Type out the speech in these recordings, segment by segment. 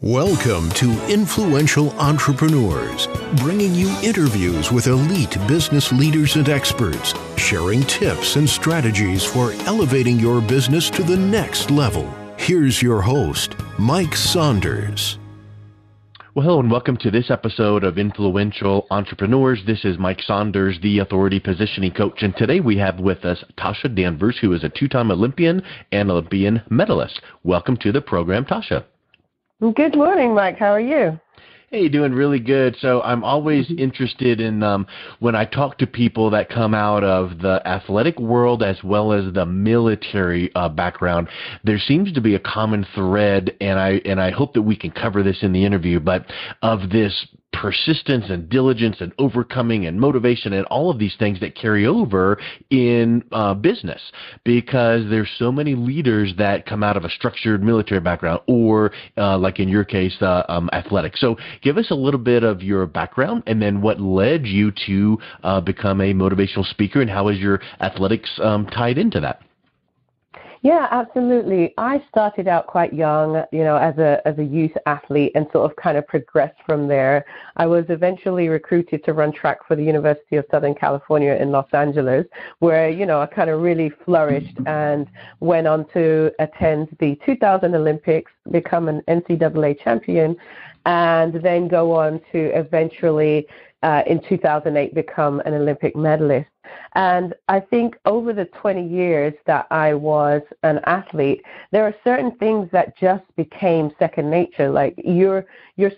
Welcome to Influential Entrepreneurs, bringing you interviews with elite business leaders and experts, sharing tips and strategies for elevating your business to the next level. Here's your host, Mike Saunders. Well, hello and welcome to this episode of Influential Entrepreneurs. This is Mike Saunders, the Authority Positioning Coach, and today we have with us Tasha Danvers, who is a two-time Olympian and Olympian medalist. Welcome to the program, Tasha. Good morning, Mike. How are you? Hey, doing really good. So I'm always interested in when I talk to people that come out of the athletic world as well as the military background, there seems to be a common thread, and I hope that we can cover this in the interview, but of this persistence and diligence and overcoming and motivation and all of these things that carry over in business, because there's so many leaders that come out of a structured military background or like in your case, athletic. So give us a little bit of your background and then what led you to become a motivational speaker, and how is your athletics tied into that? Yeah, absolutely. I started out quite young, as a youth athlete, and sort of kind of progressed from there. I was eventually recruited to run track for the University of Southern California in Los Angeles, where, I kind of really flourished and went on to attend the 2000 Olympics, become an NCAA champion, and then go on to eventually, in 2008, become an Olympic medalist. And I think over the 20 years that I was an athlete, there are certain things that just became second nature. Like you're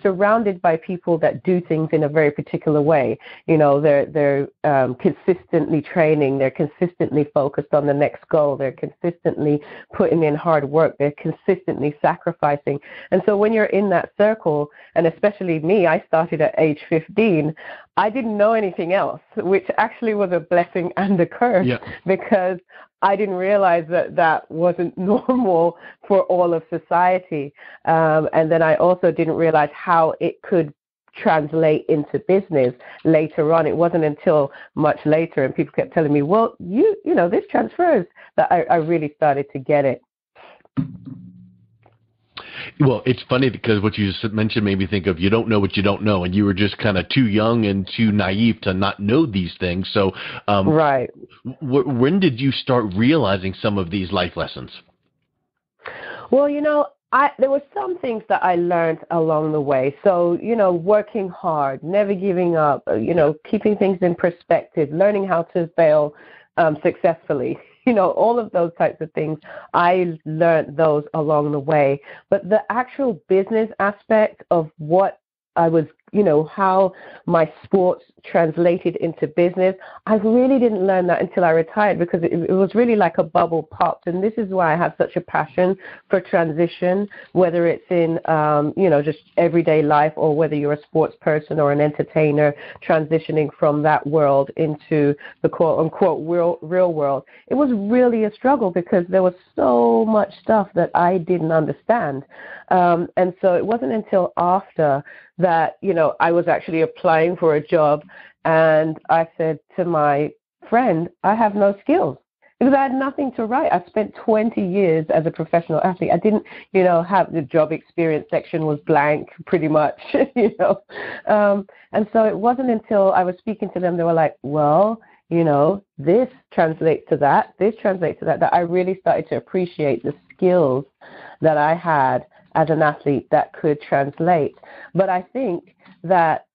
surrounded by people that do things in a very particular way. They're consistently training. They're consistently focused on the next goal. They're consistently putting in hard work. They're consistently sacrificing. And so when you're in that circle, and especially me, I started at age 15, I didn't know anything else, which actually was a blessing and a curse, because I didn't realize that wasn't normal for all of society. And then I also didn't realize how it could translate into business later on. It wasn't until much later, and people kept telling me, well, this transfers, that I really started to get it. Well, it's funny because what you just mentioned made me think of you don't know what you don't know, and you were just kind of too young and too naive to not know these things. So right. When did you start realizing some of these life lessons? Well, there were some things that I learned along the way. So, working hard, never giving up, keeping things in perspective, learning how to fail successfully. All of those types of things, I learned those along the way. But the actual business aspect of what I was, how my sports translated into business, I really didn't learn that until I retired, because it was really like a bubble popped. And this is why I have such a passion for transition, whether it's in, just everyday life, or whether you're a sports person or an entertainer, transitioning from that world into the quote unquote real world. It was really a struggle because there was so much stuff that I didn't understand. And so it wasn't until after that, I was actually applying for a job, and I said to my friend, I have no skills, because I had nothing to write. I spent 20 years as a professional athlete. I didn't, have the job experience section was blank pretty much, And so it wasn't until I was speaking to them, they were like, well, this translates to that, that I really started to appreciate the skills that I had as an athlete that could translate. But I think that,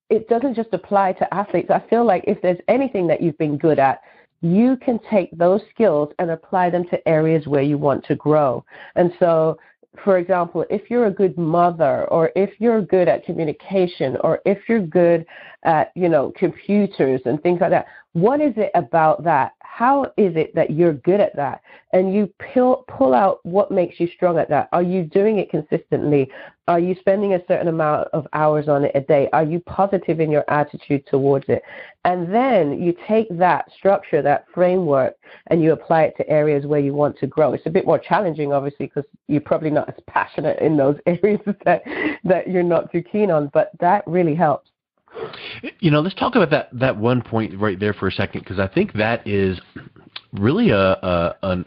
it doesn't just apply to athletes. I feel like if there's anything that you've been good at, you can take those skills and apply them to areas where you want to grow. And so, for example, if you're a good mother, or if you're good at communication, or if you're good at, computers and things like that, what is it about that? How is it that you're good at that? And you pull out what makes you strong at that. Are you doing it consistently? Are you spending a certain amount of hours on it a day? Are you positive in your attitude towards it? And then you take that structure, that framework, and you apply it to areas where you want to grow. It's a bit more challenging, obviously, because you're probably not as passionate in those areas that you're not too keen on, but that really helps. Let's talk about that one point right there for a second, because I think that is really an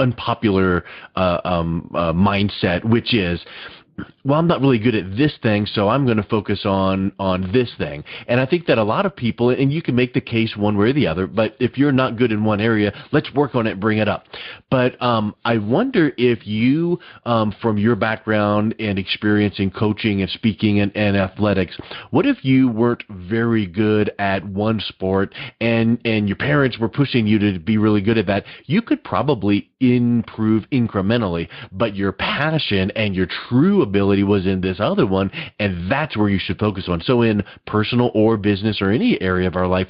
unpopular mindset, which is, well, I'm not really good at this thing, so I'm going to focus on this thing. And I think that a lot of people, and you can make the case one way or the other, but if you're not good in one area, let's work on it and bring it up. But I wonder if you, from your background and experience in coaching and speaking and athletics, what if you weren't very good at one sport and your parents were pushing you to be really good at that? You could probably improve incrementally, but your passion and your true ability was in this other one, and that's where you should focus on. So in personal or business or any area of our life,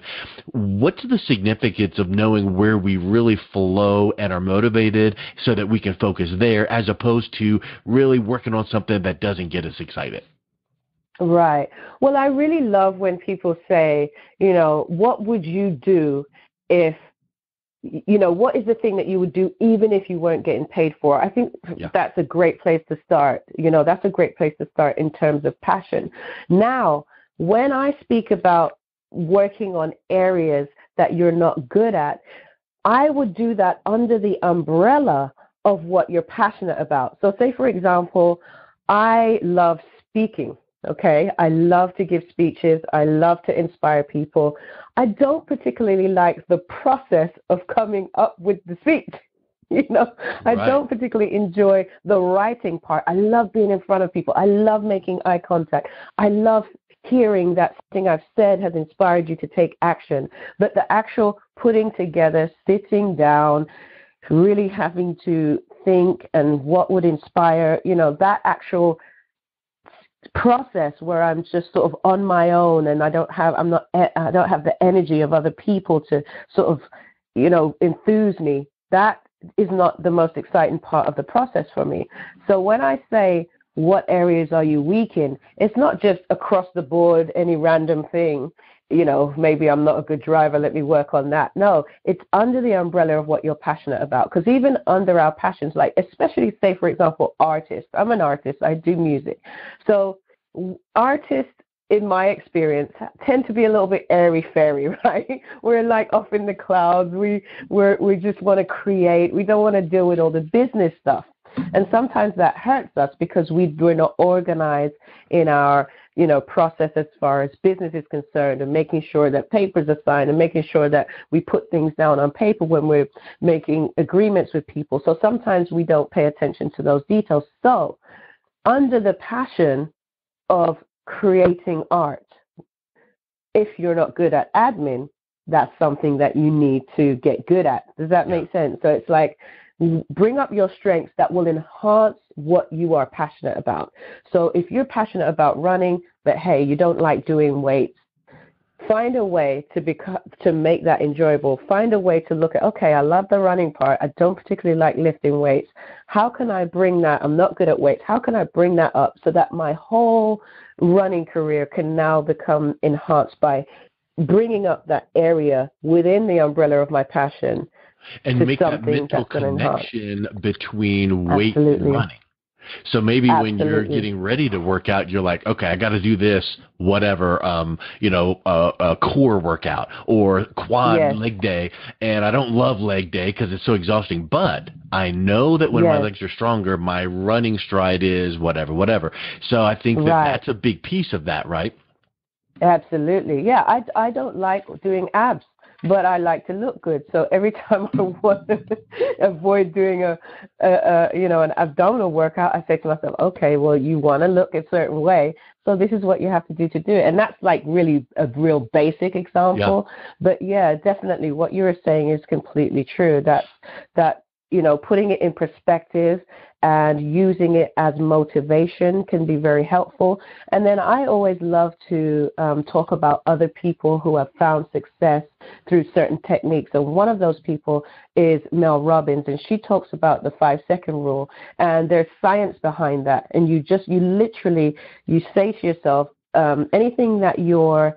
what's the significance of knowing where we really flow and are motivated so that we can focus there, as opposed to really working on something that doesn't get us excited? Right. Well, I really love when people say, what would you do if, what is the thing that you would do even if you weren't getting paid for? I think that's a great place to start. That's a great place to start in terms of passion. Now, when I speak about working on areas that you're not good at, I would do that under the umbrella of what you're passionate about. So say, for example, I love speaking. Okay, I love to give speeches. I love to inspire people. I don't particularly like the process of coming up with the speech. I don't particularly enjoy the writing part. I love being in front of people. I love making eye contact. I love hearing that something I've said has inspired you to take action. But the actual putting together, sitting down, really having to think and what would inspire, that actual process where I'm just sort of on my own and I don't have the energy of other people to sort of, enthuse me. That is not the most exciting part of the process for me. So when I say, what areas are you weak in? It's not just across the board, any random thing, maybe I'm not a good driver, let me work on that. No, it's under the umbrella of what you're passionate about. Because even under our passions, like especially say, for example, artists. I'm an artist. I do music. So artists, in my experience, tend to be a little bit airy-fairy, right? We're like off in the clouds. We just want to create. We don't want to deal with all the business stuff. And sometimes that hurts us because we're not organized in our process as far as business is concerned, and making sure that papers are signed and making sure that we put things down on paper when we're making agreements with people. So sometimes we don't pay attention to those details. So under the passion of creating art, if you're not good at admin, that's something that you need to get good at. Does that make sense? So it's like, bring up your strengths that will enhance what you are passionate about. So if you're passionate about running, but hey, you don't like doing weights, find a way to make that enjoyable. Find a way to look at, okay, I love the running part. I don't particularly like lifting weights. How can I bring that? I'm not good at weights. How can I bring that up so that my whole running career can now become enhanced by bringing up that area within the umbrella of my passion? And make that mental connection between weight and running. So maybe when you're getting ready to work out, you're like, okay, I got to do this, whatever, a core workout or quad leg day. And I don't love leg day because it's so exhausting. But I know that when my legs are stronger, my running stride is whatever. So I think that's a big piece of that, right? Absolutely. Yeah, I don't like doing abs, but I like to look good. So every time I want to avoid doing an abdominal workout, I say to myself, okay, well, you want to look a certain way, so this is what you have to do. And that's like really a real basic example. Yeah. But yeah, definitely what you're saying is completely true. That putting it in perspective and using it as motivation can be very helpful. And then I always love to talk about other people who have found success through certain techniques. And one of those people is Mel Robbins, and she talks about the 5-second rule. And there's science behind that. And you literally say to yourself, anything that you're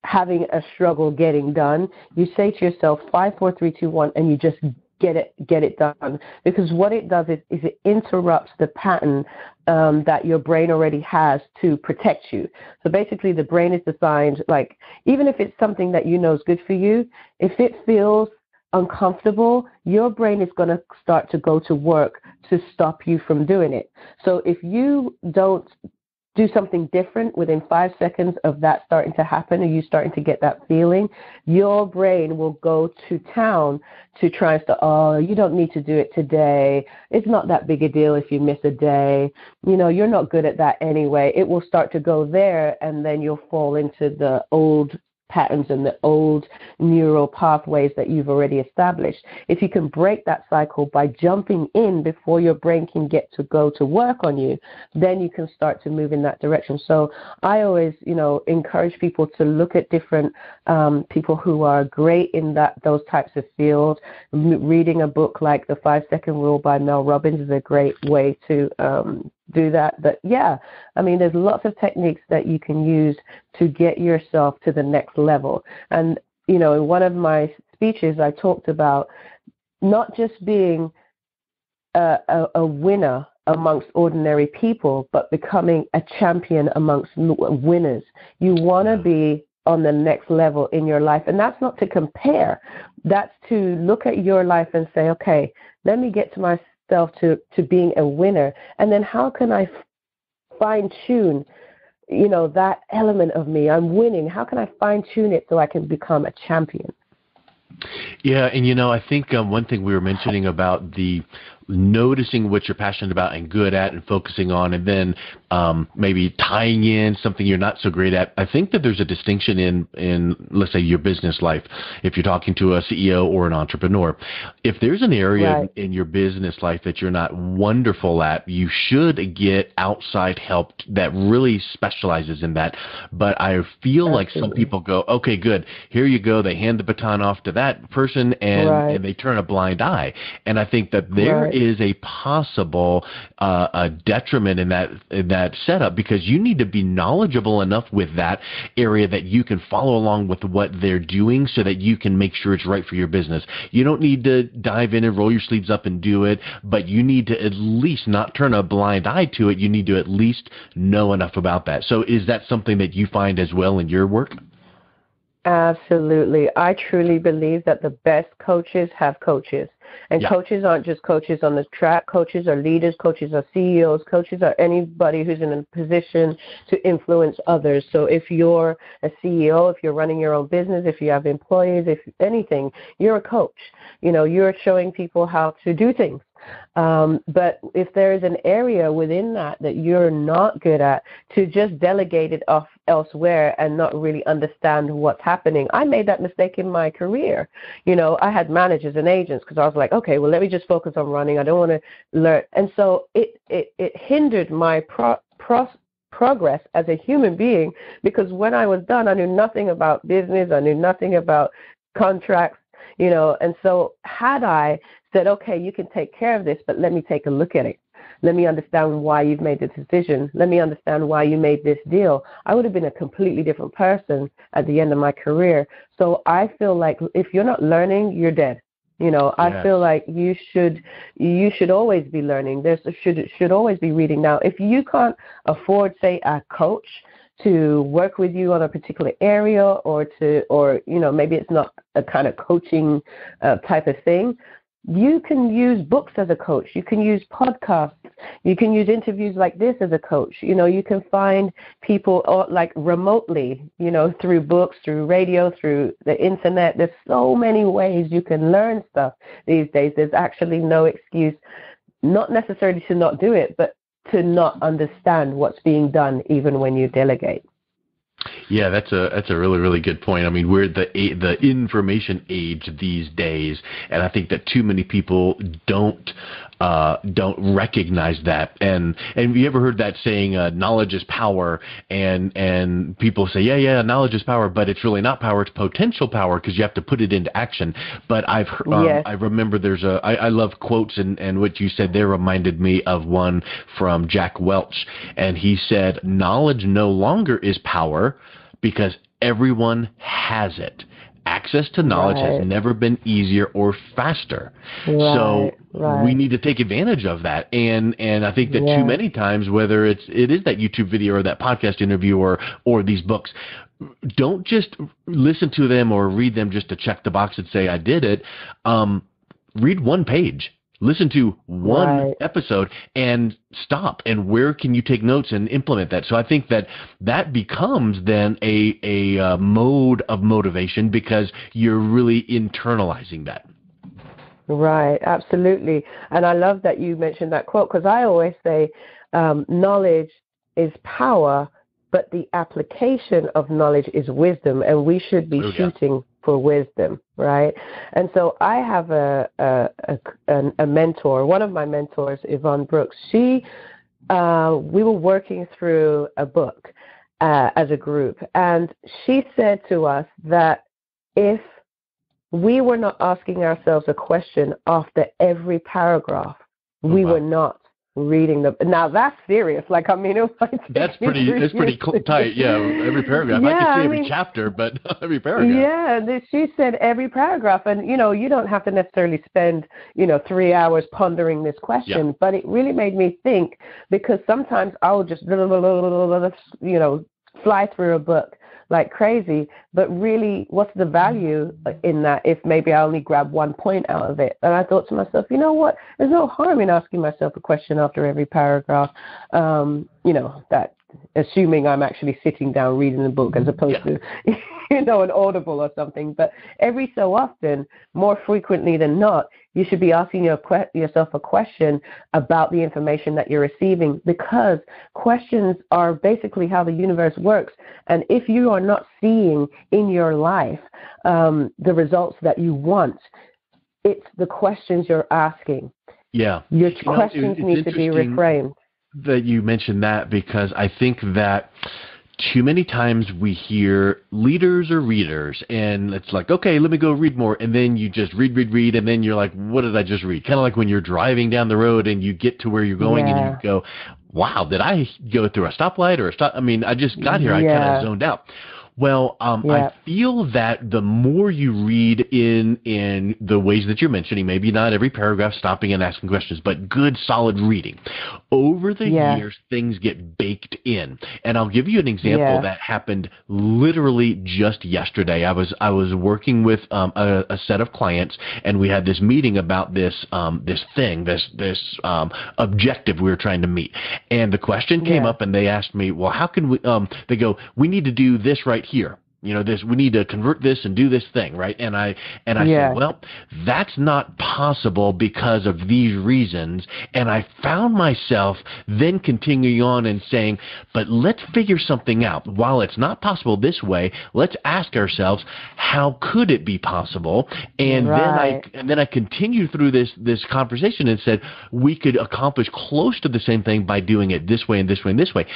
having a struggle getting done, you say to yourself, 5, 4, 3, 2, 1, and you just get it done. Because what it does is it interrupts the pattern that your brain already has to protect you. So basically the brain is designed, like, even if it's something that you know is good for you, if it feels uncomfortable, your brain is going to start to go to work to stop you from doing it. So if you don't do something different within 5 seconds of that starting to happen, and you starting to get that feeling, your brain will go to town to try and say, oh, you don't need to do it today. It's not that big a deal if you miss a day. You know, you're not good at that anyway. It will start to go there, and then you'll fall into the old patterns and the old neural pathways that you've already established. If you can break that cycle by jumping in before your brain can get to go to work on you, then you can start to move in that direction. So I always, encourage people to look at different people who are great in those types of fields. Reading a book like The 5-Second Rule by Mel Robbins is a great way to do that. But yeah, I mean, there's lots of techniques that you can use to get yourself to the next level. And, in one of my speeches, I talked about not just being a winner amongst ordinary people, but becoming a champion amongst winners. You want to be on the next level in your life. And that's not to compare. That's to look at your life and say, okay, let me get to myself to being a winner. And then how can I fine-tune, that element of me? I'm winning. How can I fine-tune it so I can become a champion? Yeah, and I think one thing we were mentioning about the noticing what you're passionate about and good at and focusing on, and then maybe tying in something you're not so great at. I think that there's a distinction in let's say your business life. If you're talking to a CEO or an entrepreneur, if there's an area in your business life that you're not wonderful at, you should get outside help that really specializes in that. But I feel like some people go, okay, good, here you go. They hand the baton off to that person, and they turn a blind eye. And I think that there is a possible a detriment in that setup, because you need to be knowledgeable enough with that area that you can follow along with what they're doing so that you can make sure it's right for your business. You don't need to dive in and roll your sleeves up and do it, but you need to at least not turn a blind eye to it. You need to at least know enough about that. So is that something that you find as well in your work? Absolutely. I truly believe that the best coaches have coaches. And coaches aren't just coaches on the track. Coaches are leaders. Coaches are CEOs. Coaches are anybody who's in a position to influence others. So if you're a CEO, if you're running your own business, if you have employees, if anything, you're a coach. You're showing people how to do things. But if there is an area within that you're not good at, to just delegate it off elsewhere and not really understand what's happening. I made that mistake in my career. I had managers and agents because I was like, okay, well, let me just focus on running. I don't want to learn. And so it hindered my progress as a human being, because when I was done, I knew nothing about business. I knew nothing about contracts, and so had I said, okay, you can take care of this, but let me take a look at it. Let me understand why you've made the decision. Let me understand why you made this deal. I would have been a completely different person at the end of my career. So I feel like if you're not learning, you're dead. I feel like you should always be learning. There should always be reading. Now, if you can't afford, say, a coach to work with you on a particular area, or maybe it's not a kind of coaching type of thing, you can use books as a coach. You can use podcasts. You can use interviews like this as a coach. You can find people like remotely, through books, through radio, through the internet. There's so many ways you can learn stuff these days. There's actually no excuse, not necessarily to not do it, but to not understand what's being done even when you delegate. Yeah, that's a really, really good point. I mean, we're the information age these days, and I think that too many people don't recognize that. And you ever heard that saying, knowledge is power? And people say, yeah, knowledge is power, but it's really not power. It's potential power, because you have to put it into action. But I've heard, I remember I love quotes, and what you said there reminded me of one from Jack Welch, and he said, knowledge no longer is power, because everyone has it. Access to knowledge has never been easier or faster. So we need to take advantage of that. And I think that too many times, whether it is that YouTube video or that podcast interview or these books, don't just listen to them or read them just to check the box and say, I did it. Read one page. Listen to one episode and stop. And where can you take notes and implement that? So I think that becomes then a mode of motivation because you're really internalizing that. Right, absolutely. And I love that you mentioned that quote because I always say knowledge is power, but the application of knowledge is wisdom, and we should be shooting for wisdom, right? And so I have a mentor. One of my mentors, Yvonne Brooks. We were working through a book as a group, and she said to us that if we were not asking ourselves a question after every paragraph, we were not reading them. Now that's serious. Like, I mean, it was like that's pretty tight. Yeah, every paragraph. I can see every chapter, but every paragraph. Yeah, she said every paragraph, and you don't have to necessarily spend 3 hours pondering this question, but it really made me think because sometimes I would just fly through a book like crazy, but really, what's the value in that if maybe I only grab one point out of it? And I thought to myself, you know what? There's no harm in asking myself a question after every paragraph, that assuming I'm actually sitting down reading the book as opposed to, an Audible or something. But every so often, more frequently than not, you should be asking yourself a question about the information that you're receiving because questions are basically how the universe works. And if you are not seeing in your life the results that you want, it's the questions you're asking. Yeah. Your questions need to be reframed. That you mentioned that because I think that too many times we hear leaders or readers, and it's like, okay, let me go read more, and then you just read, and then you're like, what did I just read? Kind of like when you're driving down the road and you get to where you're going and you go, wow, did I go through a stoplight or a stop? I mean, I just got here. I kind of zoned out. Well, I feel that the more you read in the ways that you're mentioning, maybe not every paragraph stopping and asking questions, but good, solid reading, over the years, things get baked in. And I'll give you an example that happened literally just yesterday. I was working with a set of clients, and we had this meeting about this objective we were trying to meet. And the question came up, and they asked me, well, how can we? They go, we need to do this right here. We need to convert this and do this thing, right? And I said, well, that's not possible because of these reasons. And I found myself then continuing on and saying, but let's figure something out. While it's not possible this way, let's ask ourselves, how could it be possible? And then I continued through this conversation and said, we could accomplish close to the same thing by doing it this way and this way and this way.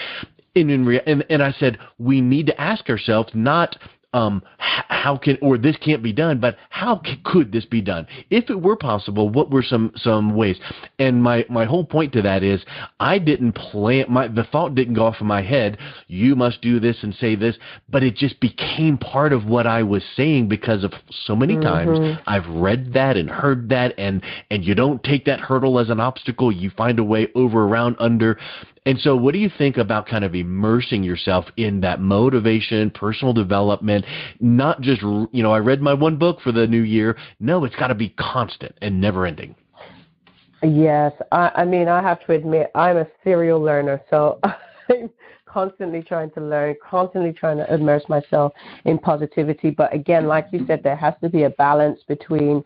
And I said, we need to ask ourselves not how can, or this can't be done, but how could this be done? If it were possible, what were some ways? And my whole point to that is I didn't plan, the thought didn't go off in my head, you must do this and say this, but it just became part of what I was saying because of so many times I've read that and heard that, and you don't take that hurdle as an obstacle, you find a way over, around, under. And so what do you think about kind of immersing yourself in that motivation, personal development, not just, I read my one book for the new year. No, it's got to be constant and never ending. Yes. I mean, I have to admit, I'm a serial learner, so I'm constantly trying to learn, constantly trying to immerse myself in positivity. But again, like you said, there has to be a balance between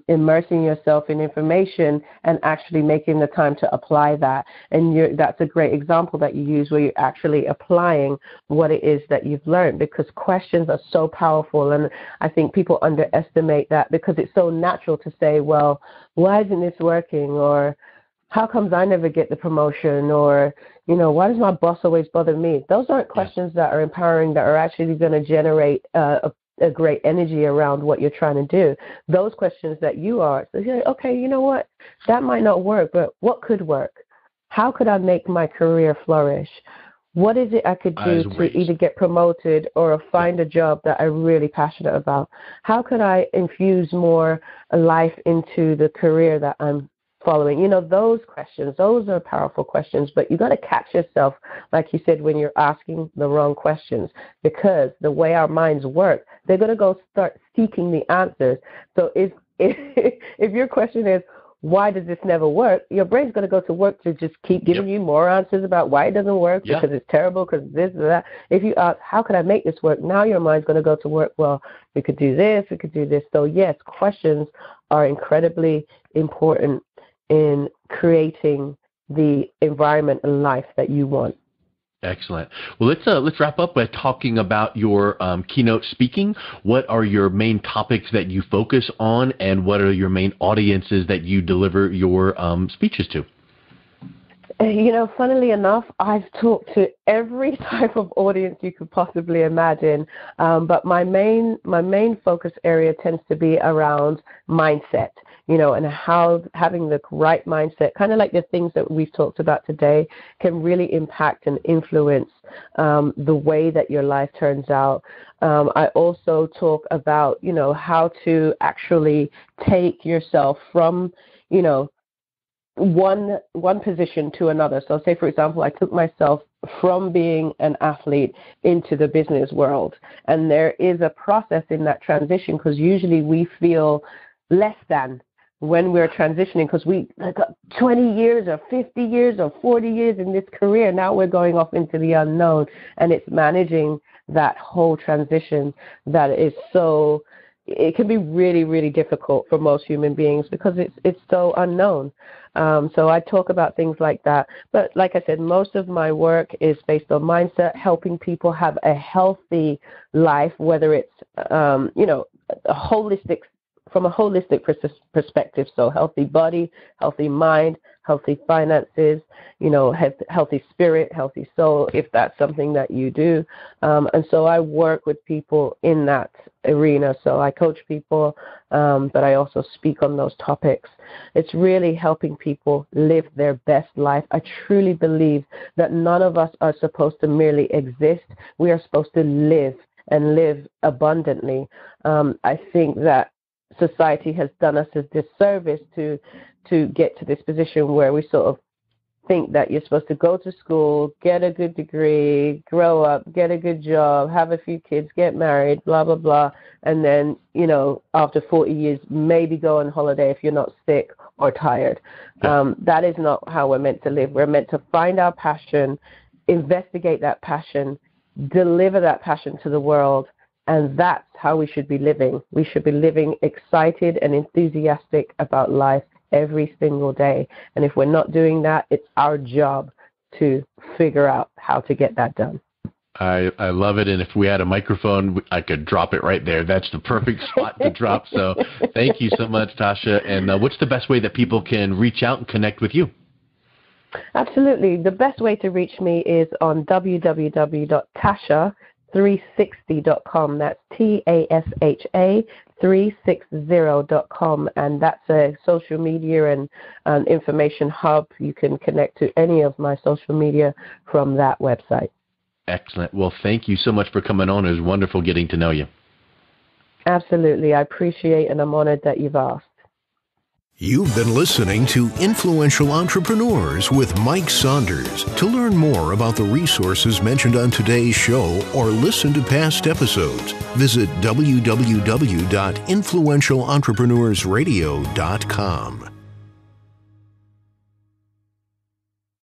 immersing yourself in information and actually making the time to apply that. And that's a great example that you use where you're actually applying what it is that you've learned, because questions are so powerful. And I think people underestimate that because it's so natural to say, well, why isn't this working? Or how comes I never get the promotion? Or, why does my boss always bother me? Those aren't questions that are empowering, that are actually going to generate a great energy around what you're trying to do. Those questions that you are, so you're like, okay, you know what? That might not work, but what could work? How could I make my career flourish? what is it I could do to either get promoted or find a job that I'm really passionate about? How could I infuse more life into the career that I'm following? You know, those questions, those are powerful questions, but you got to catch yourself, like you said, when you're asking the wrong questions, because the way our minds work, they're going to go start seeking the answers. So if your question is, why does this never work? Your brain's going to go to work to just keep giving you more answers about why it doesn't work, because it's terrible, because this or that. If you ask, how can I make this work? Now your mind's going to go to work, well, we could do this, we could do this. So yes, questions are incredibly important in creating the environment and life that you want. Excellent. Well, let's wrap up by talking about your keynote speaking. What are your main topics that you focus on, and what are your main audiences that you deliver your speeches to? You know, funnily enough, I've talked to every type of audience you could possibly imagine, but my main focus area tends to be around mindset. You know, and how having the right mindset, kind of like the things that we've talked about today, can really impact and influence the way that your life turns out. I also talk about, you know, how to actually take yourself from, you know, one position to another. So say, for example, I took myself from being an athlete into the business world. And there is a process in that transition, because usually we feel less than when we're transitioning, because we got 20 years or 50 years or 40 years in this career. Now we're going off into the unknown, and it's managing that whole transition that is so, it can be really, really difficult for most human beings, because it's so unknown. So I talk about things like that. But like I said, most of my work is based on mindset, helping people have a healthy life, whether it's, you know, from a holistic perspective. So healthy body, healthy mind, healthy finances, you know, healthy spirit, healthy soul, if that's something that you do. And so I work with people in that arena. So I coach people, but I also speak on those topics. It's really helping people live their best life. I truly believe that none of us are supposed to merely exist. We are supposed to live, and live abundantly. I think that society has done us a disservice to get to this position where we sort of think that you're supposed to go to school, get a good degree, grow up, get a good job, have a few kids, get married, blah, blah, blah, and then, you know, after 40 years, maybe go on holiday if you're not sick or tired. That is not how we're meant to live. We're meant to find our passion, investigate that passion, deliver that passion to the world, and that's how we should be living. We should be living excited and enthusiastic about life every single day. And if we're not doing that, it's our job to figure out how to get that done. I love it. And if we had a microphone, I could drop it right there. That's the perfect spot to drop. So thank you so much, Tasha. And what's the best way that people can reach out and connect with you? Absolutely. The best way to reach me is on www.tasha360.com. That's TASHA 360.com, and that's a social media and an information hub. You can connect to any of my social media from that website. Excellent. Well, thank you so much for coming on. It was wonderful getting to know you. Absolutely. I appreciate and I'm honored that you've asked. You've been listening to Influential Entrepreneurs with Mike Saunders. To learn more about the resources mentioned on today's show or listen to past episodes, visit www.influentialentrepreneurssradio.com.